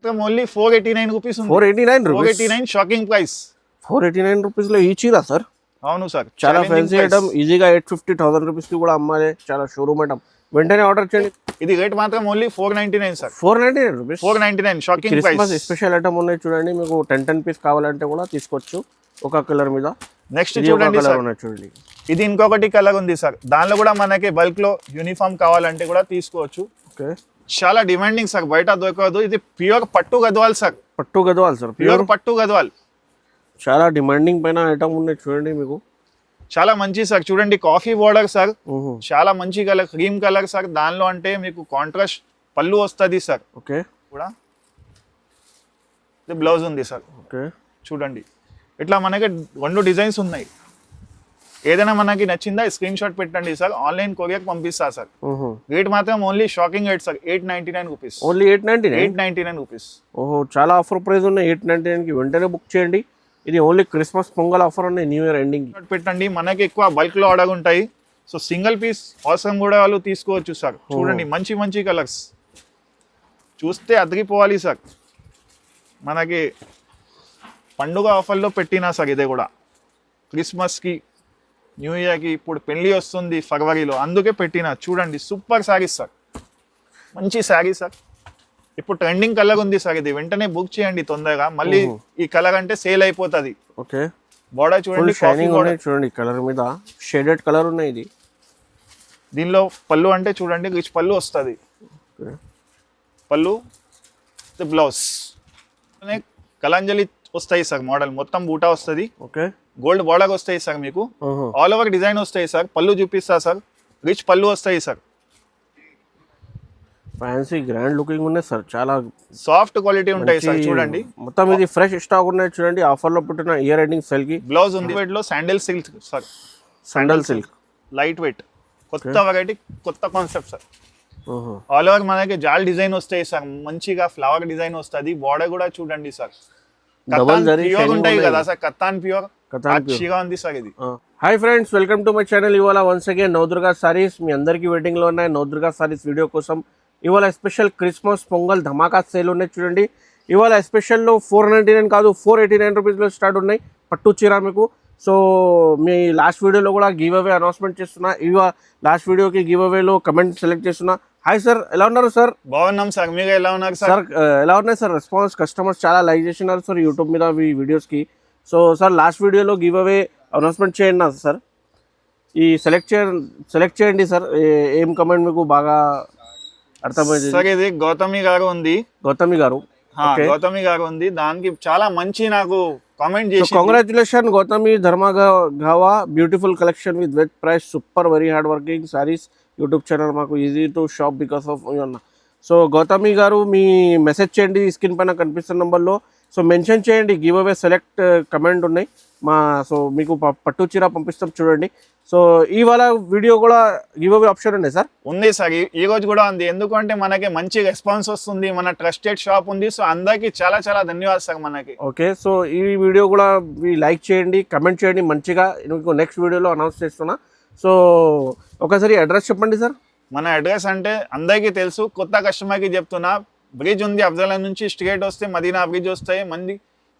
మాత్రం only 489 rupees ఉంది. 489 shocking price. 489 rupees లో ఈ చీర సార్. అవును సార్, చాలా ఫ్యాన్సీ ఐటమ్, ఈజీగా 850,000 రూపీస్ కి కూడా అమ్మాలి, చాలా షోరూమ్ ఐటమ్. వెంటనే ఆర్డర్ చేయండి. ఇది రేట్ మాత్రం only 499 sir. 499 rupees. 499 shocking price. Christmas special item ఉన్నాయి చూడండి, మీకు 10 పీస్ కావాలంటే కూడా తీసుకోవచ్చు ఒక కలర్ మీద. నెక్స్ట్ చూడండి సార్, చూడండి ఇది ఇంకొకటి కలర్ ఉంది సార్. దానిలో కూడా మనకి బల్క్ లో యూనిఫామ్ కావాలంటే కూడా తీసుకోవచ్చు. ఓకే, చాలా డిమాండింగ్ సార్, బయట దొరకదు. ఇది ప్యూర్ పట్టు గద్వాల్ సార్. పట్టు గద్వాల్ సార్, ప్యూర్ పట్టు గద్వాల్. చాలా డిమాండింగ్ పైన ఐటమ్ ఉన్నాయి చూడండి, మీకు చాలా మంచి సార్. చూడండి కాఫీ బోర్డర్ సార్, చాలా మంచి కలర్, క్రీమ్ కలర్ సార్. దానిలో అంటే మీకు కాంట్రాస్ట్ పళ్ళు వస్తుంది సార్. ఓకే, కూడా ఇది బ్లౌజ్ ఉంది సార్. ఓకే, చూడండి ఇట్లా మనకి 2 డిజైన్స్ ఉన్నాయి. ఏదైనా మనకి నచ్చిందా స్క్రీన్ షాట్ పెట్టండి సార్, ఆన్లైన్ కొరియర్ పంపిస్తా సార్. రేట్ మాత్రం only shocking rate sir, 899 rupees. Only 899 rupees. ఓహో, చాలా ఆఫర్ ప్రైస్ ఉన్నాయి 899 కి. వెంటనే బుక్ చేయండి. ఇది ఓన్లీ క్రిస్మస్ పొంగల్ ఆఫర్ ఉన్నాయి, న్యూ ఇయర్ ఎండింగ్ పెట్టండి. మనకి ఎక్కువ బల్క్ లో ఆర్డర్ ఉంటాయి, సో సింగిల్ పీస్ అవసరం కూడా వాళ్ళు తీసుకోవచ్చు సార్. చూడండి మంచి మంచి కలర్స్ చూస్తే అదిరిపోవాలి సార్. మనకి పండుగ ఆఫర్లో పెట్టినా సార్, ఇదే కూడా క్రిస్మస్కి న్యూ ఇయర్కి. ఇప్పుడు పెళ్ళి వస్తుంది ఫిబ్రవరిలో, అందుకే పెట్టినా. చూడండి సూపర్ శారీస్ సార్, మంచి శారీ సార్. ఇప్పుడు ట్రెండింగ్ కలర్ ఉంది సార్, ఇది వెంటనే బుక్ చేయండి తొందరగా, మళ్ళీ ఈ కలర్ అంటే సేల్ అయిపోతుంది. ఓకే, బోర్డర్ చూడండి, చూడండి కలర్ మీద షేడెడ్ కలర్ ఉన్నాయి. ఇది దీనిలో పళ్ళు అంటే చూడండి రిచ్ పళ్ళు వస్తుంది. పళ్ళు బ్లౌజ్ కలంజలి వస్తాయి సార్, మోడల్ మొత్తం బూటా వస్తుంది. ఓకే, గోల్డ్ బోర్డర్ వస్తాయి సార్, మీకు ఆల్ ఓవర్ డిజైన్ వస్తాయి సార్. పళ్ళు చూపిస్తా సార్, రిచ్ పళ్ళు వస్తాయి సార్. ఫ్యాన్సీ గ్రాండ్ లుకింగ్ ఉన్నాయి సార్, చాలా సాఫ్ట్ క్వాలిటీ ఉంటాయి సార్. చూడండి మొత్తం ఇది ఫ్రెష్ స్టాక్ ఉన్నాయి చూడండి, ఆఫర్ లో పుట్టిన ఇయర్ ఎండింగ్ సెల్ కి. బ్లౌజ్ ఉంది వీటిలో sandal silk sir, sandal silk light weight, కొత్త వెరైటీ, కొత్త కాన్సెప్ట్ సార్. ఆల్ ఓవర్ మనకి జాల్ డిజైన్ వస్తాయి సార్, మంచిగా ఫ్లవర్ డిజైన్ వస్తుంది. బోర్డర్ కూడా చూడండి సార్, ప్యూర్ ఉంటాయి కదా సార్, కత్తాన్ ప్యూర్ మంచిగా ఉంది సార్ ఇది. Hi friends, welcome to my channel. ఇవాళ వన్స్ అగైన్ నవదుర్గా సారీస్ మీ అందరికి వెయిటింగ్ లో ఉన్నాయి. నవదుర్గా సారీస్ వీడియో కోసం ఇవాళ స్పెషల్ క్రిస్మస్ పొంగల్ ధమాకా సేల్ ఉన్నాయి చూడండి. ఇవాళ స్పెషల్లో 499 కాదు 489 రూపీస్లో స్టార్ట్ ఉన్నాయి పట్టు చీర మీకు. సో మీ లాస్ట్ వీడియోలో కూడా గివ్ అవే అనౌన్స్మెంట్ చేస్తున్నా. ఇవాళ లాస్ట్ వీడియోకి గివ్ అవేలో కమెంట్ సెలెక్ట్ చేస్తున్నా. హాయ్ సార్, ఎలా ఉన్నారు సార్? బాగున్నాం సార్, మీరు ఎలా ఉన్నారు సార్? ఎలా ఉన్నాయి సార్ రెస్పాన్స్? కస్టమర్స్ చాలా లైక్ చేస్తున్నారు సార్ యూట్యూబ్ మీద ఈ వీడియోస్కి. సో సార్ లాస్ట్ వీడియోలో గివ్ అవే అనౌన్స్మెంట్ చేయండి సార్. ఈ సెలెక్ట్ చేయండి సార్, ఏం కమెంట్ మీకు బాగా అర్థమైంది సార్? ఇది గౌతమి గారు ఉంది, గౌతమి గారు ఉంది, దానికి చాలా మంచి నాకు కామెంట్ చేసి కంగ్రాచులేషన్ గౌతమి ధర్మగావా, బ్యూటిఫుల్ కలెక్షన్ విత్ వెట్ price, super very hard working saris, YouTube channel మాకు easy to shop because of అన్న. సో గౌతమి గారు మీ మెసేజ్ చేయండి స్క్రీన్ పైన కనిపిస్తున్న నెంబర్లో. సో మెన్షన్ చేయండి, గివ్ అవే సెలెక్ట్ కమెంట్ ఉన్నాయి మా. సో మీకు పట్టు చీర పంపిస్తాం చూడండి. సో ఇవాళ వీడియో కూడా గివ్ అవే ఆప్షన్ ఉంది సార్? ఉంది సార్, ఈ రోజు కూడా ఉంది. ఎందుకంటే మనకి మంచి రెస్పాన్స్ వస్తుంది, మన ట్రస్టెడ్ షాప్ ఉంది. సో అందరికి చాలా చాలా ధన్యవాదాలు సార్ మనకి. ఓకే, సో ఈ వీడియో కూడా లైక్ చేయండి, కమెంట్ చేయండి మంచిగా. నెక్స్ట్ వీడియోలో అనౌన్స్ చేస్తున్నా. సో ఒకసారి అడ్రస్ చెప్పండి సార్. మన అడ్రస్ అంటే అందరికీ తెలుసు, కొత్త కస్టమర్కి చెప్తున్నా. బ్రిడ్జ్ ఉంది, అఫ్జల్లా నుంచి స్ట్రేట్ వస్తే మదీనా బ్రిడ్జ్ వస్తాయి,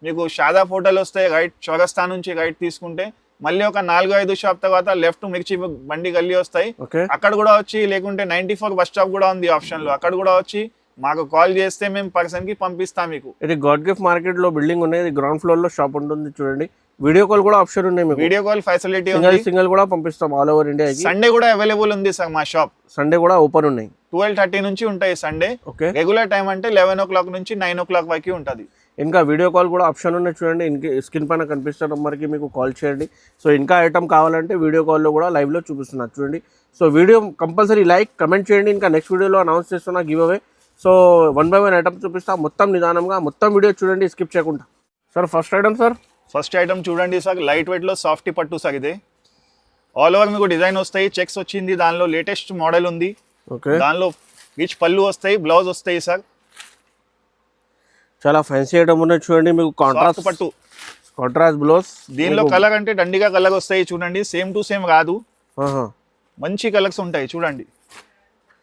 మీకు షాదా హోటల్ వస్తాయి. రైట్ చౌరస్తా నుంచి రైట్ తీసుకుంటే మళ్ళీ ఒక 4-5 షాప్ తర్వాత లెఫ్ట్ మిర్చి బండి గల్లీ వస్తాయి. అక్కడ కూడా వచ్చి, లేకుంటే 94 బస్ స్టాప్ కూడా ఉంది ఆప్షన్ లో, అక్కడ కూడా వచ్చి మాకు కాల్ చేస్తే మేము పర్సన్ కి పంపిస్తాం మీకు. ఇది గాడ్ గిఫ్ట్ మార్కెట్ లో బిల్డింగ్ ఉన్నాయి, గ్రౌండ్ ఫ్లోర్ లో షాప్ ఉంటుంది చూడండి. వీడియో కాల్ కూడా ఆప్షన్ ఉన్నాయి మీకు, వీడియో కాల్ ఫెసిలిటీ సింగిల్ కూడా పంపిస్తాం ఆల్ ఓవర్ ఇండియా. సండే కూడా అవైలబుల్ ఉంది సార్ మా షాప్, సండే కూడా ఓపెన్ ఉన్నాయి. 12:30 నుంచి ఉంటాయి సండే. రెగ్యులర్ టైం అంటే 11 o'clock నుంచి 9 o'clock వరకు ఉంటుంది. ఇంకా వీడియో కాల్ కూడా ఆప్షన్ ఉన్నాయి చూడండి. స్క్రీన్ పైన కనిపిస్తున్న నెంబర్కి మీకు కాల్ చేయండి. సో ఇంకా ఐటమ్ కావాలంటే వీడియో కాల్లో కూడా లైవ్లో చూపిస్తున్నారు చూడండి. So video compulsory like comment చేయండి. ఇంకా నెక్స్ట్ వీడియోలో అనౌన్స్ చేస్తున్నా give away. So 1 by 1 item చూపిస్తా, మొత్తం నిదానంగా మొత్తం వీడియో చూడండి స్కిప్ చేయకుండా. Sir first item sir, first item చూడండి సార్, లైట్ వెయిట్లో సాఫ్టీ పట్టు సార్. ఇది ఆల్ ఓవర్ మీకు డిజైన్ వస్తాయి, చెక్స్ వచ్చింది, దానిలో లేటెస్ట్ మోడల్ ఉంది. దానిలో రిచ్ పళ్ళు వస్తాయి, బ్లౌజ్ వస్తాయి సార్. చాలా ఫ్యాన్సీ ఐటమ్ ఉన్నాయి చూడండి, మీకు కాంట్రాస్ట్ పట్టు, కాంట్రాస్ట్ బ్లౌజ్. దీనిలో కలర్ అంటే దండిగా కలర్ వస్తాయి చూడండి, సేమ్ టు సేమ్ కాదు, మంచి కలర్స్ ఉంటాయి చూడండి.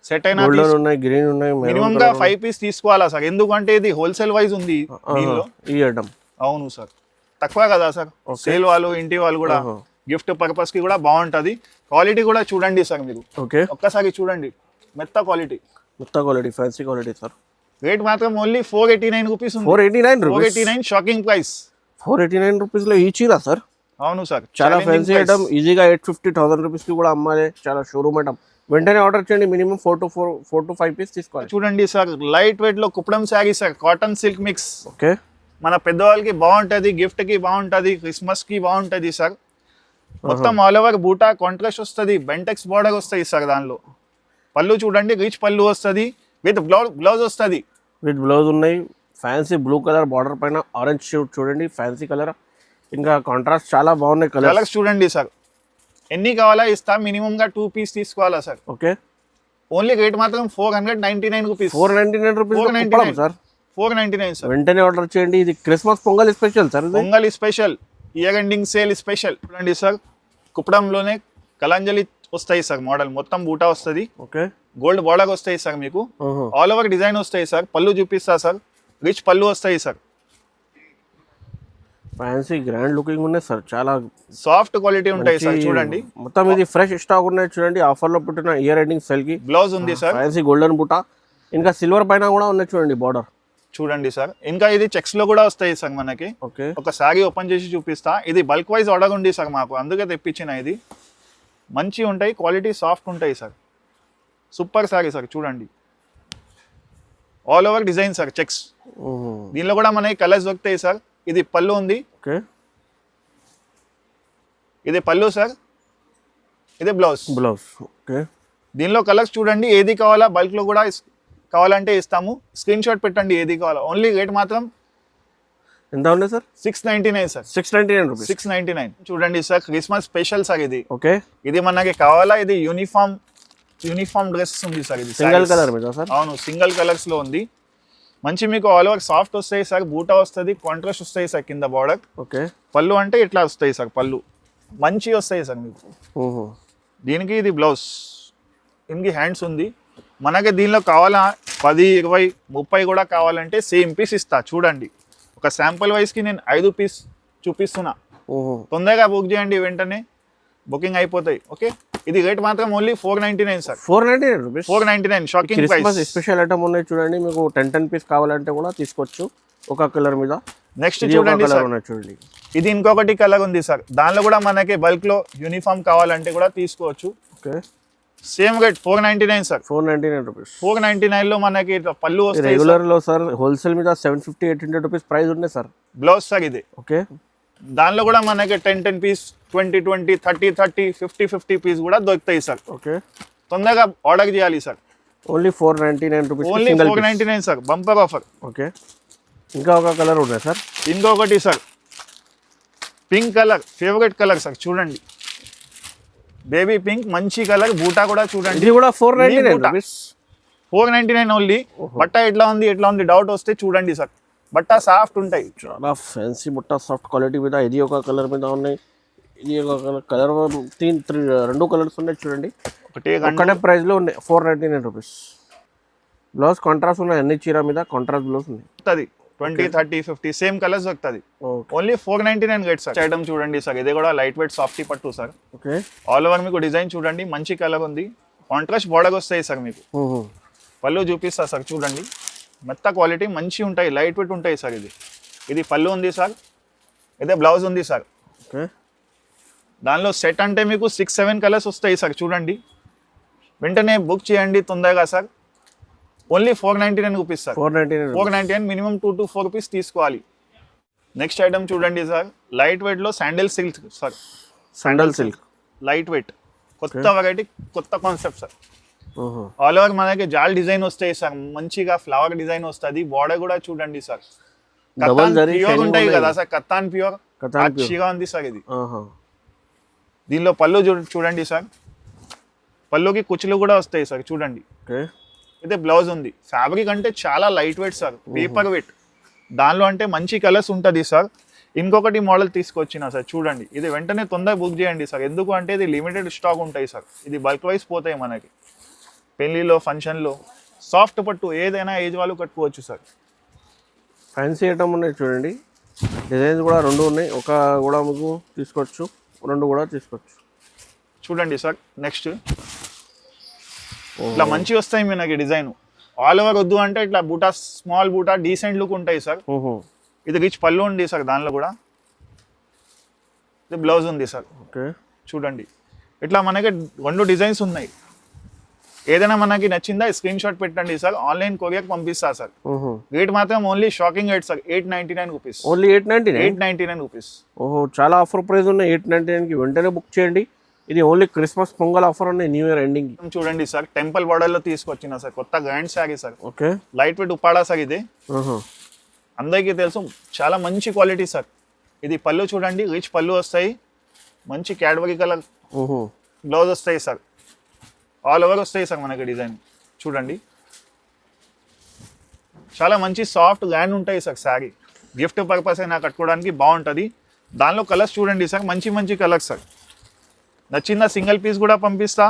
సెట్ అయినా గోల్డెన్ ఉన్నాయి, గ్రీన్ ఉన్నాయి, మినిమం గా 5 పీస్ తీసుకోవాలా సార్, ఎందుకంటే ఇది హోల్సేల్ వైజ్ ఉంది దీనిలో. ఈ ఐటమ్ అవును సార్, తక్కువ కదా సార్, సేల్ వాళ్ళు ఇంటి వాళ్ళు కూడా గిఫ్ట్ పర్పస్ కి కూడా బాగుంటది. క్వాలిటీ కూడా చూడండి సార్ మీరు, ఓకే ఒక్కసారి చూడండి, మెత్త quality, fancy quality sir. Rate మాత్రం ఓన్లీ 489 రూపీస్ ఉంది. 489 షాకింగ్ ప్రైస్. 489 రూపీస్ లో ఈ చీర సార్. అవును సార్, చాలా ఫ్యాన్సీ ఐటమ్, ఈజీగా 850,000 రూపీస్ కి కూడా అమ్మాలి, చాలా షోరూమ్ ఐటమ్. వెంటనే ఆర్డర్ చేయండి, మినిమం 4 to 5 పీస్ తీసుకోవాలి. చూడండి సార్, లైట్ వెయిట్ లో Kuppadam sari sir, cotton silk mix. Okay, మన పెద్దవాళ్ళకి బాగుంటది, గిఫ్ట్ కి బాగుంటది, క్రిస్మస్ కి బాగుంటది సార్. మొత్తం ఆల్ ఓవర్ బూటా కాంట్రాస్ట్ వస్తుంది, బెంటెక్స్ బోర్డర్ వస్తాయి సార్. దానిలో పళ్ళు చూడండి, రిచ్ పళ్ళు వస్తుంది, విత్ బ్లౌజ్ వస్తుంది. విత్ బ్లౌజ్ ఉన్నాయి. ఫ్యాన్సీ బ్లూ కలర్ బార్డర్ పైన ఆరెంజ్ షూట్ చూడండి, ఫ్యాన్సీ కలర్. ఇంకా కాంట్రాస్ట్ చాలా బాగున్నాయి కలర్స్ చూడండి సార్. ఎన్ని కావాలా ఇస్తా, మినిమం గా 2 పీస్ తీసుకోవాలా సార్. ఓకే, ఓన్లీ రేట్ మాత్రం 499 రూపీస్. 499 rupees sir, 499 sir. వెంటనే ఆర్డర్ చేయండి. ఇది Christmas pongal special sir, pongal special, year ending sale special. చూడండి సార్, కుప్పడంలోనే కలంజలి వస్తాయి సార్, మోడల్ మొత్తం బూటా వస్తుంది. ఓకే, గోల్డ్ బోర్డర్ వస్తాయి సార్, మీకు ఆల్ ఓవర్ డిజైన్ వస్తాయి సార్. పళ్ళు చూపిస్తా సార్, రిచ్ పళ్ళు వస్తాయి సార్. ఫ్యాన్సీ గ్రాండ్ లుకింగ్ ఉన్నాయి సార్, చాలా సాఫ్ట్ క్వాలిటీ ఉంటాయి సార్. చూడండి మొత్తం ఇది ఫ్రెష్ స్టాక్ ఉన్నాయి చూడండి. ఆఫర్ లో పుట్టిన ఇయర్ ఎండింగ్ సెల్ కి బ్లౌజ్ ఉంది సార్, ఫ్యాన్సీ గోల్డెన్ బూటా. ఇంకా సిల్వర్ పైన కూడా ఉన్నాయి చూడండి బార్డర్. చూడండి సార్, ఇంకా ఇది చెక్స్ లో కూడా వస్తాయి సార్ మనకి. ఓకే, ఒక శారీ ఓపెన్ చేసి చూపిస్తా. ఇది బల్క్ వైజ్ ఆర్డర్ ఉంది సార్ మాకు, అందుకే తెప్పించిన. ఇది మంచి ఉంటాయి, క్వాలిటీ సాఫ్ట్ ఉంటాయి సార్. Super sari sir. చూడండి all over design sir, checks. దీనిలో కూడా మనకి కలర్స్ దొరుకుతాయి సార్. ఇది పళ్ళు ఉంది, ఓకే, ఇది పళ్ళు సార్, ఇది బ్లౌజ్. ఓకే, దీనిలో కలర్స్ చూడండి, ఏది కావాలా బల్క్ లో కూడా కావాలంటే ఇస్తాము. స్క్రీన్ షాట్ పెట్టండి ఏది కావాలా. ఓన్లీ రేట్ మాత్రం ఎంత ఉంది సార్? 699 సార్. 699 రూపీస్. 699. చూడండి సార్, క్రిస్మస్ స్పెషల్ సార్ ఇది. ఓకే, ఇది మనకి కావాలా, ఇది యూనిఫామ్ డ్రెస్ ఉంది సార్. ఇది సింగిల్ కలర్ మీద సార్. అవును, సింగిల్ కలర్స్ లో ఉంది. మంచి మీకు ఆల్ ఓవర్ సాఫ్ట్ వస్తాయి సార్, బూటా వస్తుంది, కాంట్రాస్ట్ వస్తాయి సార్ కింద బార్డర్. ఓకే, పళ్ళు అంటే ఇట్లా వస్తాయి సార్, పళ్ళు మంచి వస్తాయి సార్ మీకు. దీనికి ఇది బ్లౌజ్, దీనికి హ్యాండ్స్ ఉంది. మనకి దీనిలో కావాలా 10, 20, 30 కూడా కావాలంటే సేమ్ పీస్ ఇస్తా. చూడండి, ఒక శాంపుల్ వైజ్కి నేను 5 పీస్ చూపిస్తున్నా. తొందరగా బుక్ చేయండి, వెంటనే బుకింగ్ అయిపోతాయి. ఓకే, ఇది రేట్ మాత్రం only 499 sir. 499 rupees. 499 shocking price. Special item ఉన్నాయి చూడండి, మీకు 10 పీస్ కావాలంటే కూడా తీసుకోవచ్చు ఒక కలర్ మీద. నెక్స్ట్ చూడండి సార్, చూడండి ఇది ఇంకొకటి కలర్ ఉంది సార్. దానిలో కూడా మనకి బల్క్ లో యూనిఫామ్ కావాలంటే కూడా తీసుకోవచ్చు. Okay, same rate 499 sir. 499 rupees. 499 లో మనకి పళ్ళు వస్తాయి. రెగ్యులర్ లో సార్ హోల్సేల్ మీద 750, 800 రూపీస్ ప్రైస్ ఉన్నాయి సార్. బ్లౌజ్ సార్ ఇది. ఓకే, దానిలో కూడా మనకి 10 పీస్, 20, 30, 50 పీస్ కూడా దొరుకుతాయి సార్. ఓకే, తొందరగా ఆర్డర్ చేయాలి sir. Only 499 rupees. Only 499 sir, bumper offer. Okay, ఇంకా ఒక కలర్ ఉన్నాయి సార్. ఇంకొకటి sir, pink colour, favourite colour sir. చూడండి, బేబీ పింక్, మంచి కలర్, బూటా కూడా చూడండి. ఇది కూడా 499 రూపీస్. 499 ఓన్లీ. బట్ట ఎట్లా ఉంది డౌట్ వస్తే చూడండి సార్, బట్ట సాఫ్ట్ ఉంటాయి. చాలా ఫ్యాన్సీ బట్ట, సాఫ్ట్ క్వాలిటీ మీద. ఇది ఒక కలర్ మీద ఉన్నాయి, ఇది ఒక కలర్. 2 కలర్స్ ఉన్నాయి చూడండి, ఒకటే ప్రైస్ లో ఉన్నాయి. 499 రూపీస్. బ్లౌజ్ కాంట్రాస్ట్ ఉన్నాయి, అన్ని చీర మీద కాంట్రాస్ట్ బ్లౌజ్ ఉంది. 20, 30, 50 సేమ్ కలర్స్ దొరుకుతుంది. Only 499 rate sir. ఐటమ్ చూడండి సార్, ఇది కూడా లైట్ వెయిట్ సాఫ్టీ పట్టు సార్. ఓకే, ఆల్ ఓవర్ మీకు డిజైన్ చూడండి, మంచి కలర్ ఉంది, కాంట్రాస్ట్ బోర్డర్ వస్తాయి సార్ మీకు. పళ్ళు చూపిస్తా సార్. చూడండి, మెత్త క్వాలిటీ మంచి ఉంటాయి, లైట్ వెయిట్ ఉంటాయి సార్. ఇది పళ్ళు ఉంది సార్, ఇదే బ్లౌజ్ ఉంది సార్. ఓకే, దానిలో సెట్ అంటే మీకు 6-7 కలర్స్ వస్తాయి సార్. చూడండి, వెంటనే బుక్ చేయండి తొందరగా sir. Only 499 rupees sir. 499 minimum 2 to 4 pieces తీసుకోవాలి. నెక్స్ట్ ఐటమ్ చూడండి సార్, లైట్ వెయిట్ లో sandal silk sir. Sandal silk light weight, కొత్త వెరైటీ, కొత్త కాన్సెప్ట్ సార్. ఆల్ ఓవర్ మనకి జాల్ డిజైన్ వస్తాయి సార్, మంచిగా ఫ్లవర్ డిజైన్ వస్తుంది. బార్డర్ కూడా చూడండి సార్, ప్యూర్ ఉంటాయి కదా సార్, కత్తాన్ ప్యూర్ మంచిగా ఉంది సార్. ఇది దీనిలో పళ్ళు చూడండి సార్, పళ్ళుకి కుచ్చులు కూడా వస్తాయి సార్. చూడండి, అయితే బ్లౌజ్ ఉంది. ఫ్యాబ్రిక్ అంటే చాలా light weight sir, paper weight. దానిలో అంటే మంచి కలర్స్ ఉంటుంది సార్. ఇంకొకటి మోడల్ తీసుకొచ్చిన సార్, చూడండి. ఇది వెంటనే తొందరగా బుక్ చేయండి సార్, ఎందుకు అంటే ఇది లిమిటెడ్ స్టాక్ ఉంటాయి సార్. ఇది బల్క్ వైజ్ పోతాయి మనకి. పెళ్లిలో ఫంక్షన్లో సాఫ్ట్ పట్టు ఏదైనా ఏజ్ వాళ్ళు కట్టుకోవచ్చు సార్. ఫ్యాన్సీ ఐటమ్ ఉన్నాయి చూడండి, డిజైన్స్ కూడా రెండు ఉన్నాయి, ఒక కూడా మీకు తీసుకోవచ్చు, రెండు కూడా తీసుకోవచ్చు. చూడండి సార్ నెక్స్ట్ ఇట్లా మంచి వస్తాయి మనకి డిజైన్. ఆల్ ఓవర్ వద్దు అంటే ఇట్లా బూటా, స్మాల్ బూటా, డీసెంట్ లుక్ ఉంటాయి సార్. ఇది రిచ్ పళ్ళు ఉంది సార్, దానిలో కూడా ఇది బ్లౌజ్ ఉంది సార్. ఓకే చూడండి ఇట్లా మనకి 2 డిజైన్స్ ఉన్నాయి. ఏదైనా మనకి నచ్చిందా స్క్రీన్ షాట్ పెట్టండి సార్, ఆన్లైన్ కొరియర్ పంపిస్తా సార్. రేట్ మాత్రం only shocking rate sir, 899 rupees. Only 899 rupees. ఓహో, చాలా ఆఫర్ ప్రైస్ ఉన్నాయి 899కి. వెంటనే బుక్ చేయండి. ఇది ఓన్లీ క్రిస్మస్ పొంగల్ ఆఫర్ ఉన్నాయి, న్యూ ఇయర్ ఎండింగ్. చూడండి సార్ టెంపుల్ బార్డర్ లో తీసుకొచ్చిన సార్ కొత్త grand sari sir. Okay, light weight Uppada sir ఇది. అందరికీ తెలుసు, చాలా మంచి క్వాలిటీ సార్. ఇది పళ్ళు చూడండి, రిచ్ పళ్ళు వస్తాయి, మంచి క్యాడ్బరీ కలర్ బ్లౌజ్ వస్తాయి సార్. ఆల్ ఓవర్ వస్తాయి సార్ మనకి డిజైన్. చూడండి చాలా మంచి సాఫ్ట్ గ్రాండ్ ఉంటాయి సార్ శారీ. గిఫ్ట్ పర్పస్ అయినా కట్టుకోవడానికి బాగుంటుంది. దానిలో కలర్స్ చూడండి సార్, మంచి మంచి కలర్స్ సార్. నచ్చిందా సింగిల్ పీస్ కూడా పంపిస్తా,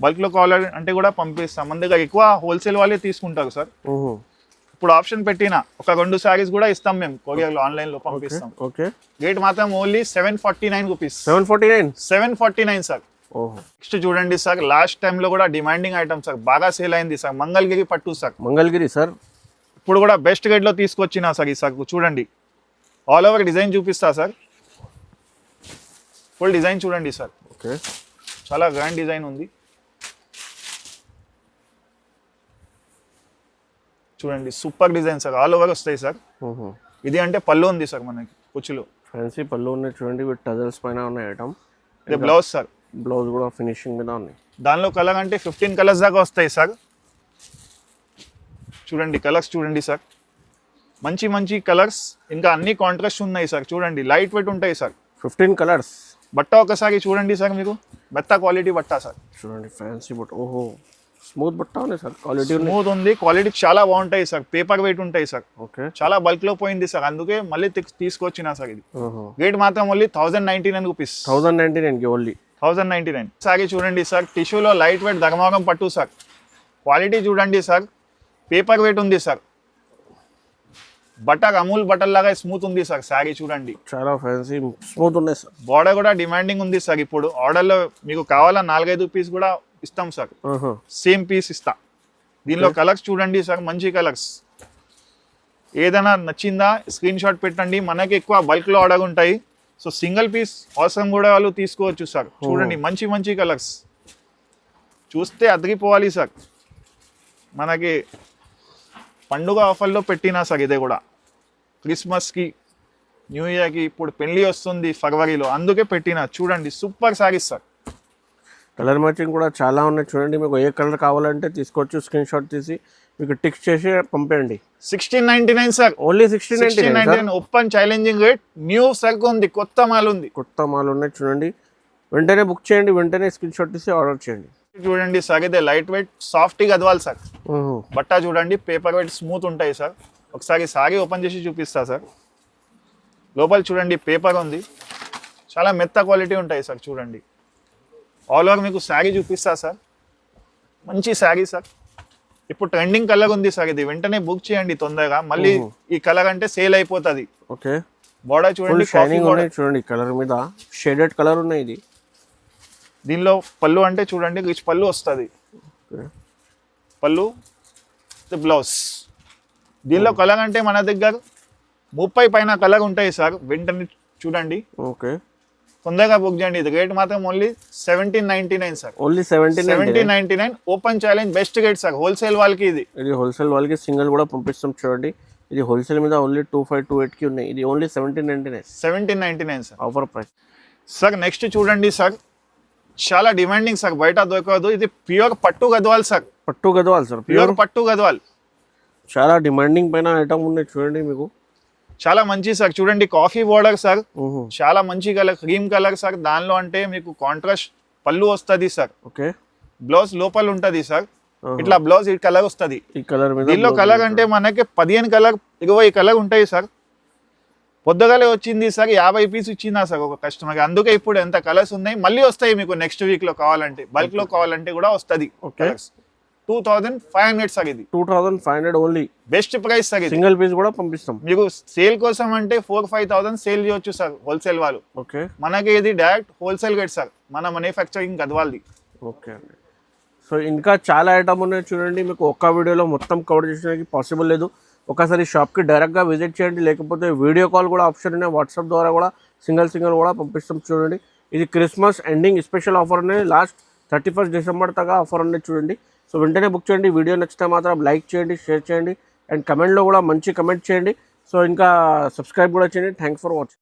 బల్క్లో కావాలి అంటే కూడా పంపిస్తా. మన దగ్గర ఎక్కువ హోల్సేల్ వాళ్ళే తీసుకుంటారు సార్. ఇప్పుడు ఆప్షన్ పెట్టిన ఒక 2 శారీస్ కూడా ఇస్తాం మేము కొరియర్లో, ఆన్లైన్లో పంపిస్తాం. ఓకే, రేట్ మాత్రం ఓన్లీ 749 రూపీస్. 749 సార్. నెక్స్ట్ చూడండి సార్, లాస్ట్ టైంలో కూడా డిమాండింగ్ ఐటమ్ సార్, బాగా సేల్ అయింది సార్, మంగళగిరి పట్టు సార్. మంగళగిరి సార్ ఇప్పుడు కూడా బెస్ట్ రేట్లో తీసుకొచ్చిన సార్ ఈ సార్. చూడండి ఆల్ ఓవర్ డిజైన్ చూపిస్తా సార్, ఫుల్ డిజైన్ చూడండి సార్. ఓకే, చాలా గ్రాండ్ డిజైన్ ఉంది చూడండి, super design sir, all over వస్తాయి సార్. ఇది అంటే పళ్ళు ఉంది సార్ మనకి కుచ్చులో, ఫ్యాన్సీ పళ్ళు ఉన్నాయి చూడండి, విత్ టజల్స్ పైన ఉన్నాయి ఐటమ్. ఇది బ్లౌజ్ సార్, బ్లౌజ్ కూడా ఫినిషింగ్ మీద ఉన్నాయి. దానిలో కలర్ అంటే 15 కలర్స్ దాకా వస్తాయి సార్. చూడండి కలర్స్ చూడండి సార్, మంచి మంచి కలర్స్, ఇంకా అన్ని కాంట్రాస్ట్ ఉన్నాయి సార్. చూడండి లైట్ వెయిట్ ఉంటాయి సార్, 15 కలర్స్. బట్ట ఒకసారి చూడండి సార్, మీకు బెత్త క్వాలిటీ బట్ట సార్. చూడండి ఫ్యాన్సీ బట్ట, ఓహో స్మూత్ బట్ట ఉంది సార్, క్వాలిటీ స్మూత్ ఉంది, క్వాలిటీ చాలా బాగుంటాయి సార్, పేపర్ వెయిట్ ఉంటాయి సార్. ఓకే, చాలా బల్క్ లో పోయింది సార్, అందుకే మళ్ళీ తీసుకొచ్చిన సార్. ఇది రేట్ మాత్రం ఓన్లీ 1099 రూపీస్. 1099కి ఓన్లీ 1099. సారీ చూడండి సార్, టిష్యూలో లైట్ వెయిట్ ధర్మాగం పట్టు సార్. క్వాలిటీ చూడండి సార్, పేపర్ వెయిట్ ఉంది సార్, బట్టర్ అమూల్ బట్టర్ లాగా స్మూత్ ఉంది సార్. శారీ చూడండి చాలా ఫ్యాన్సీ స్మూత్ ఉన్నాయి సార్. బార్డర్ కూడా డిమాండింగ్ ఉంది సార్. ఇప్పుడు ఆర్డర్లో మీకు కావాలా 4-5 పీస్ కూడా ఇస్తాం సార్, సేమ్ పీస్ ఇస్తా. దీనిలో కలర్స్ చూడండి సార్, మంచి కలర్స్. ఏదైనా నచ్చిందా స్క్రీన్ షాట్ పెట్టండి, మనకి ఎక్కువ బల్క్లో ఆర్డర్ ఉంటాయి. సో సింగిల్ పీస్ అవసరం కూడా వాళ్ళు తీసుకోవచ్చు సార్. చూడండి మంచి మంచి కలర్స్, చూస్తే అదిరిపోవాలి సార్. మనకి పండుగ ఆఫర్లో పెట్టినా సార్, ఇదే కూడా క్రిస్మస్కి, న్యూ ఇయర్కి, ఇప్పుడు పెళ్ళి వస్తుంది ఫిబ్రవరిలో, అందుకే పెట్టినా. చూడండి super saris sir. Colour matching కూడా చాలా ఉన్నాయి చూడండి, మీకు ఏ కలర్ కావాలంటే తీసుకోవచ్చు, స్క్రీన్ షాట్ తీసి మీకు టిక్స్ చేసి పంపేయండి. 1699 sir, only 1699. Open challenging rate, new సరుకు ఉంది, కొత్త మాల్ ఉంది, కొత్త మాల్ ఉన్నాయి చూడండి. వెంటనే బుక్ చేయండి, వెంటనే స్క్రీన్ షాట్ తీసి ఆర్డర్ చేయండి. చూడండి సార్, ఇదే light weight soft Gadwal sir. బట్ట చూడండి, పేపర్ వెయిట్ స్మూత్ ఉంటాయి సార్. ఒకసారి సారీ ఓపెన్ చేసి చూపిస్తా సార్. లోపల చూడండి పేపర్ ఉంది, చాలా మెత్త క్వాలిటీ ఉంటాయి సార్. చూడండి ఆల్ ఓవర్ మీకు శారీ చూపిస్తా సార్, మంచి శారీ సార్. ఇప్పుడు ట్రెండింగ్ కలర్ ఉంది సార్, ఇది వెంటనే బుక్ చేయండి తొందరగా, మళ్ళీ ఈ కలర్ అంటే సేల్ అయిపోతుంది. ఓకే, బోర్డర్ చూడండి, షైనింగ్ ఉన్నాయి చూడండి, కలర్ మీద షేడెడ్ కలర్ ఉన్నాయి. ఇది దీనిలో పళ్ళు అంటే చూడండి రిచ్ పళ్ళు వస్తుంది, పళ్ళు బ్లౌజ్. దీనిలో కలర్ అంటే మన దగ్గర 30 పైన కలర్ ఉంటాయి సార్. వెంటనే చూడండి, ఓకే తొందరగా బుక్ చేయండి. ఇది రేట్ మాత్రం only 1799 sir. Only 1799. Open challenge best rate sir wholesale వాళ్ళకి. ఇది హోల్సేల్ వాళ్ళకి సింగిల్ కూడా పంపిస్తాం చూడండి. ఇది హోల్సేల్ మీద ఓన్లీ 2528కి ఉన్నాయి. ఇది only 1799 sir, offer price sir. Next చూడండి సార్, చాలా డిమాండింగ్ సార్, బయట దొరకదు. ఇది ప్యూర్ పట్టు గద్వాల్ సార్. పట్టు గద్వాల్ సార్, ప్యూర్ పట్టు గద్వాల్. చాలా డిమాండింగ్ పైన ఐటమ్ ఉన్నాయి చూడండి, మీకు చాలా మంచి సార్. చూడండి కాఫీ బోర్డర్ సార్, చాలా మంచి కలర్, క్రీమ్ కలర్ సార్. దానిలో అంటే మీకు కాంట్రాస్ట్ పళ్ళు వస్తుంది సార్. ఓకే, బ్లౌజ్ లోపల ఉంటది సార్, ఇట్లా బ్లౌజ్ ఈ కలర్ వస్తుంది. ఈ కలర్ మీద దీనిలో కలర్ అంటే మనకి 15 కలర్ 20 కలర్ ఉంటాయి సార్. పొద్దుగాలే వచ్చింది సార్, 50 పీస్ ఇచ్చిందా సార్ ఒక కస్టమర్కి. అందుకే ఇప్పుడు ఎంత కలర్స్ ఉన్నాయి, మళ్ళీ వస్తాయి మీకు నెక్స్ట్ వీక్ లో కావాలంటే, బల్క్ లో కావాలంటే కూడా వస్తుంది. 2500 సార్. ఇది 2500 ఓన్లీ. Best price sir. ఇది సింగిల్ పీస్ కూడా పంపిస్తాం. మీకు సేల్ కోసం అంటే 4-5,000 సేల్ చేయొచ్చు సార్ హోల్సేల్ వాళ్ళు. ఓకే. మనకి ఇది డైరెక్ట్ హోల్సేల్ గేట్ సార్, మన మ్యానుఫ్యాక్చరింగ్ గద్వాల్ది. ఓకే అండి. సో ఇంకా చాలా ఐటమ్ ఉన్నాయి చూడండి, మీకు ఒక్క వీడియోలో మొత్తం కవర్ చేయడానికి పాసిబుల్ లేదు. ఒకసారి షాప్కి డైరెక్ట్గా విజిట్ చేయండి, లేకపోతే వీడియో కాల్ కూడా ఆప్షన్ ఉన్నాయి, వాట్సాప్ ద్వారా కూడా సింగిల్ కూడా పంపిస్తాం చూడండి. ఇది క్రిస్మస్ ఎండింగ్ స్పెషల్ ఆఫర్ అనేది, లాస్ట్ 31 డిసెంబర్ దాకా ఆఫర్ అనేది చూడండి. సో వెంటనే బుక్ చేయండి. వీడియో నచ్చితే మాత్రం లైక్ చేయండి, షేర్ చేయండి, అండ్ కమెంట్లో కూడా మంచి కమెంట్ చేయండి. సో ఇంకా సబ్స్క్రైబ్ కూడా చేయండి. Thanks for watching.